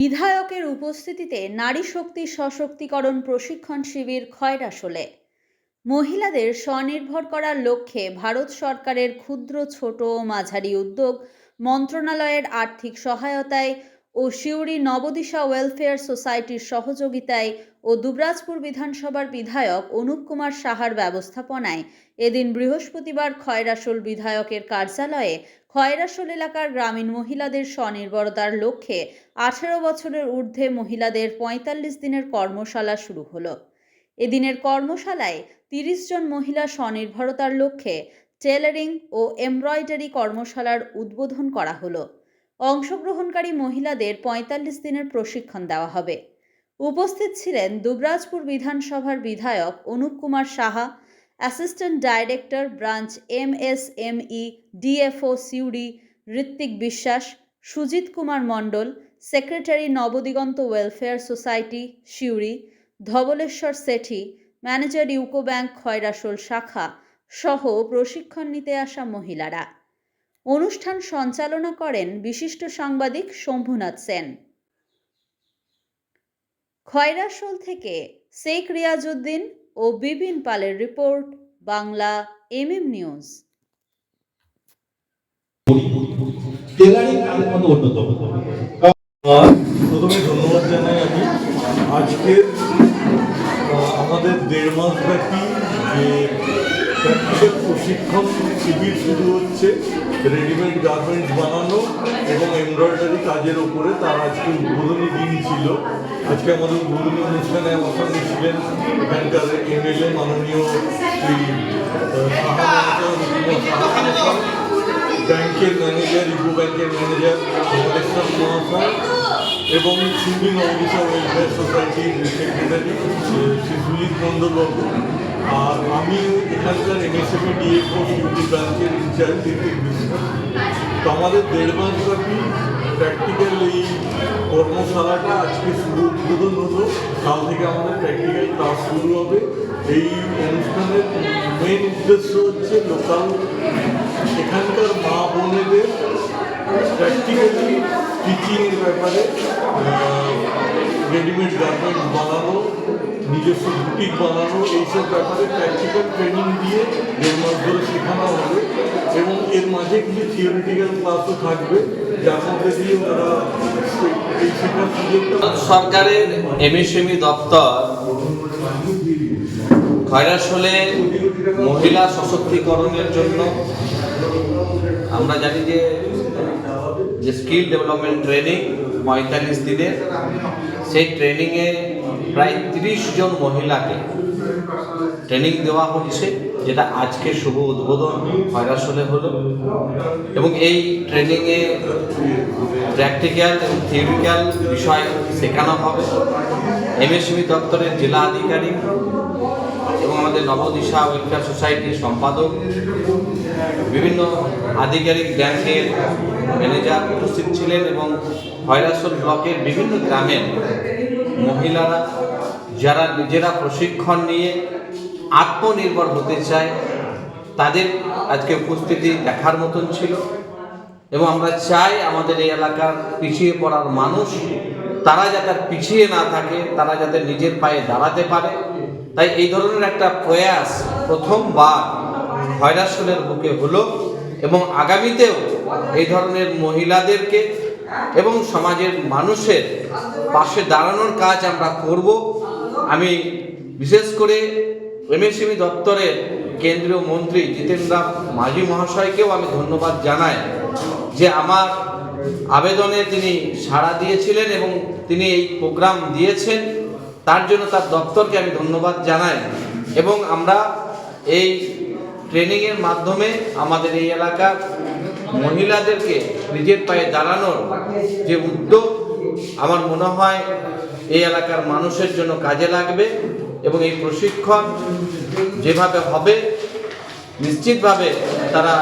বিধায়কের উপস্থিতিতে নারী শক্তি সশক্তিকরণ প্রশিক্ষণ শিবির খয়রাশোলে। মহিলাদের স্বনির্ভর করার লক্ষ্যে ভারত সরকারের ক্ষুদ্র, ছোট ও মাঝারি উদ্যোগ মন্ত্রণালয়ের আর্থিক সহায়তায় ও সিউড়ি নবদিশা ওয়েলফেয়ার সোসাইটির সহযোগিতায় ও দুবরাজপুর বিধানসভার বিধায়ক অনুপ কুমার সাহার ব্যবস্থাপনায় এদিন বৃহস্পতিবার খয়রাশোল বিধায়কের কার্যালয়ে খয়রাশোল এলাকার গ্রামীণ মহিলাদের স্বনির্ভরতার লক্ষ্যে 18 বছরের ঊর্ধ্বে মহিলাদের 45 দিনের কর্মশালা শুরু হলো। এদিনের কর্মশালায় 30 জন মহিলা স্বনির্ভরতার লক্ষ্যে টেলারিং ও এমব্রয়ডারি কর্মশালার উদ্বোধন করা হলো। অংশগ্রহণকারী মহিলাদের 45 দিনের প্রশিক্ষণ দেওয়া হবে। উপস্থিত ছিলেন দুবরাজপুর বিধানসভার বিধায়ক Anup Kumar Saha, assistant director branch MSME DFO Suri Ritwik Biswas, Sujit Kumar Mondal, secretary Nabadiganta welfare society Suri Dhabaleswar Sethi, manager UCO bank Khoyrasol শাখা সহ প্রশিক্ষণ নিতে আসা মহিলারা। অনুষ্ঠান সঞ্চালনা করেন বিশিষ্ট সাংবাদিক শম্ভুনাথ সেন। খয়রাশোল থেকে শেখ রিয়াজউদ্দিন ও বিপিন পালের রিপোর্ট, বাংলা MM নিউজ। প্রথমে ধন্যবাদ জানাই আমি আজকে আমাদের 1.5 মাস ব্যাপী যে প্র্যাকটিক্যাল প্রশিক্ষণ শিবির শুরু হচ্ছে রেডিমেড গার্মেন্টস বানানো এবং এমব্রয়ডারি কাজের ওপরে, তার আজকে উদ্বোধনী দিন ছিল। আজকে আমাদের উদ্বোধনী অনুষ্ঠানে আমার সঙ্গে ছিলেন এখানকার MLA মাননীয় শ্রী ব্যাংকের ম্যানেজার, ইউকো ব্যাংকের ম্যানেজার ধবলেশ্বর মহাশয় এবং সিউড়ি নবদিশা ওয়েলফেয়ার সোসাইটির সেক্রেটারি শ্রী সুজিত মণ্ডলবাবু, আর আমি এখানকার MSME DFO সিউড়ি ব্রাঞ্চের ইনচার্জ ঋত্বিক বিশ্বাস। তো আমাদের 1.5 মাস ব্যাপী প্র্যাকটিক্যাল এই কর্মশালাটা আজকে শুরু উদ্বোধন হলো। কাল থেকে আমাদের প্র্যাকটিক্যাল ক্লাস শুরু হবে। এই অনুষ্ঠানের মেন উদ্দেশ্য হচ্ছে লোকাল এখানকার মা বোনেদের প্র্যাকটিক্যালি টিচিংয়ের ব্যাপারে, রেডিমেড গার্মেন্টস বানানো, নিজস্ব বুটিক বানানো, এইসব ব্যাপারে প্র্যাকটিক্যাল ট্রেনিং দিয়ে 1.5 মাস ধরে শেখানো হবে এবং এর মাঝে কিছু থিওরিটিক্যাল ক্লাসও থাকবে, যার মধ্যে দিয়ে ওরা এই শেখার সুযোগটা। সরকারের MSME দপ্তর খয়রাশোলে মহিলা সশক্তিকরণের জন্য আমরা জানি যে স্কিল ডেভেলপমেন্ট ট্রেনিং 45 দিনের, সেই ট্রেনিংয়ে প্রায় 30 জন মহিলাকে ট্রেনিং দেওয়া হচ্ছে, যেটা আজকে শুভ উদ্বোধন খয়রাশোলে হলো। এবং এই ট্রেনিংয়ে প্র্যাকটিক্যাল এবং থিওরিক্যাল বিষয় শেখানো হবে। MSME দপ্তরের জেলা আধিকারিক এবং আমাদের নবদিশা ওয়েলফেয়ার সোসাইটির সম্পাদক, বিভিন্ন আধিকারিক ব্যাংকের ম্যানেজার উপস্থিত ছিলেন এবং খয়রাশোল ব্লকের বিভিন্ন গ্রামের মহিলারা যারা নিজেরা প্রশিক্ষণ নিয়ে আত্মনির্ভর হতে চায়, তাদের আজকে উপস্থিতি দেখার মতন ছিল। এবং আমরা চাই আমাদের এই এলাকার পিছিয়ে পড়ার মানুষ তারা যাতে পিছিয়ে না থাকে, তারা যাতে নিজের পায়ে দাঁড়াতে পারে। তাই এই ধরনের একটা প্রয়াস প্রথমবার খয়রাশোলের বুকে হলো এবং আগামীতেও এই ধরনের মহিলাদেরকে এবং সমাজের মানুষের পাশে দাঁড়ানোর কাজ আমরা করব। আমি বিশেষ করে MSME দপ্তরের কেন্দ্রীয় মন্ত্রী জিতেন্দ্র মাঝি মহাশয়কেও আমি ধন্যবাদ জানাই যে আমার আবেদনে তিনি সাড়া দিয়েছিলেন এবং তিনি এই প্রোগ্রাম দিয়েছেন, তার জন্য তার দপ্তরকে আমি ধন্যবাদ জানাই। এবং আমরা এই ট্রেনিংয়ের মাধ্যমে আমাদের এই এলাকার মহিলাদেরকে নিজের পায়ে দাঁড়ানোর যে উদ্যোগ, আমার মনে হয় এই এলাকার মানুষের জন্য কাজে লাগবে। এবং এই প্রশিক্ষণ যেভাবে হবে নিশ্চিতভাবে তারা